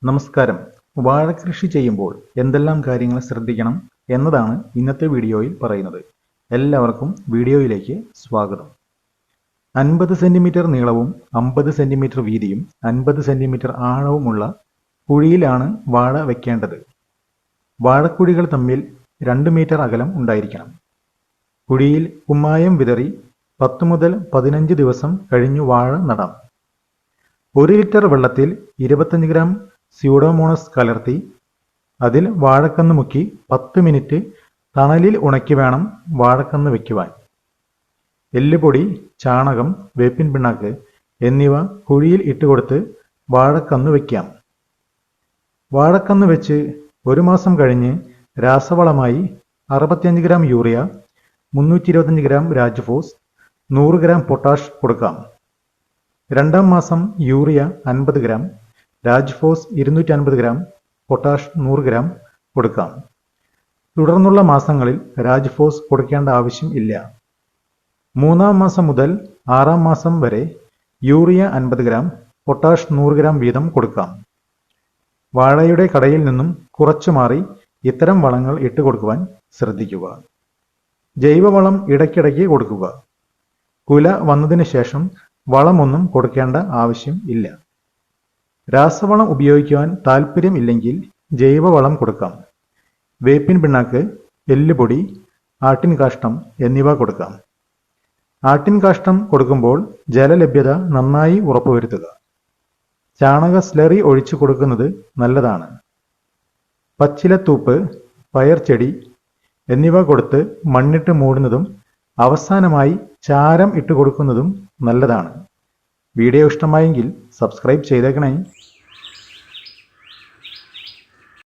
നമസ്കാരം. വാഴകൃഷി ചെയ്യുമ്പോൾ എന്തെല്ലാം കാര്യങ്ങൾ ശ്രദ്ധിക്കണം എന്നതാണ് ഇന്നത്തെ വീഡിയോയിൽ പറയുന്നത്. എല്ലാവർക്കും വീഡിയോയിലേക്ക് സ്വാഗതം. 50 സെന്റിമീറ്റർ നീളവും 50 സെന്റിമീറ്റർ വീതിയും 50 സെന്റിമീറ്റർ ആഴവുമുള്ള കുഴിയിലാണ് വാഴ വെക്കേണ്ടത്. വാഴക്കുഴികൾ തമ്മിൽ 2 മീറ്റർ അകലം ഉണ്ടായിരിക്കണം. കുഴിയിൽ കുമ്മായം വിതറി 10 മുതൽ 15 ദിവസം കഴിഞ്ഞു വാഴ നടാം. 1 ലിറ്റർ വെള്ളത്തിൽ 25 ഗ്രാം സ്യൂഡോമോണസ് കലർത്തി അതിൽ വാഴക്കന്ന് മുക്കി 10 മിനിറ്റ് തണലിൽ ഉണക്കി വേണം വാഴക്കന്ന് വയ്ക്കുവാൻ. എല്ലുപൊടി, ചാണകം, വേപ്പിൻ പിണ്ണാക്ക് എന്നിവ കുഴിയിൽ ഇട്ടുകൊടുത്ത് വാഴക്കന്ന് വയ്ക്കാം. വാഴക്കന്ന് വെച്ച് 1 മാസം കഴിഞ്ഞ് രാസവളമായി 65 gram urea, 325 gram Rajphos, 100 gram potash കൊടുക്കാം. 2-ാം മാസം urea 50 gram, Rajphos 250 gram, potash 100 gram കൊടുക്കാം. തുടർന്നുള്ള മാസങ്ങളിൽ രാജ്ഫോസ് കൊടുക്കേണ്ട ആവശ്യം ഇല്ല. 3-ാം മാസം മുതൽ 6-ാം മാസം വരെ യൂറിയ 50 ഗ്രാം, പൊട്ടാഷ് 100 ഗ്രാം വീതം കൊടുക്കാം. വാഴയുടെ കടയിൽ നിന്നും കുറച്ചു മാറി ഇത്തരം വളങ്ങൾ ഇട്ടുകൊടുക്കുവാൻ ശ്രദ്ധിക്കുക. ജൈവവളം ഇടയ്ക്കിടയ്ക്ക് കൊടുക്കുക. കുല വന്നതിന് ശേഷം വളമൊന്നും കൊടുക്കേണ്ട ആവശ്യം ഇല്ല. രാസവളം ഉപയോഗിക്കുവാൻ താൽപ്പര്യം ഇല്ലെങ്കിൽ ജൈവവളം കൊടുക്കാം. വേപ്പിൻ പിണ്ണാക്ക്, എല്ലുപൊടി, ആട്ടിൻകാഷ്ടം എന്നിവ കൊടുക്കാം. ആട്ടിൻകാഷ്ടം കൊടുക്കുമ്പോൾ ജലലഭ്യത നന്നായി ഉറപ്പുവരുത്തുക. ചാണക സ്ലറി ഒഴിച്ചു കൊടുക്കുന്നത് നല്ലതാണ്. പച്ചിലത്തൂപ്പ്, പയർച്ചെടി എന്നിവ കൊടുത്ത് മണ്ണിട്ട് മൂടുന്നതും അവസാനമായി ചാരം ഇട്ട് കൊടുക്കുന്നതും നല്ലതാണ്. വീഡിയോ ഇഷ്ടമായെങ്കിൽ സബ്സ്ക്രൈബ് ചെയ്തേക്കണേ.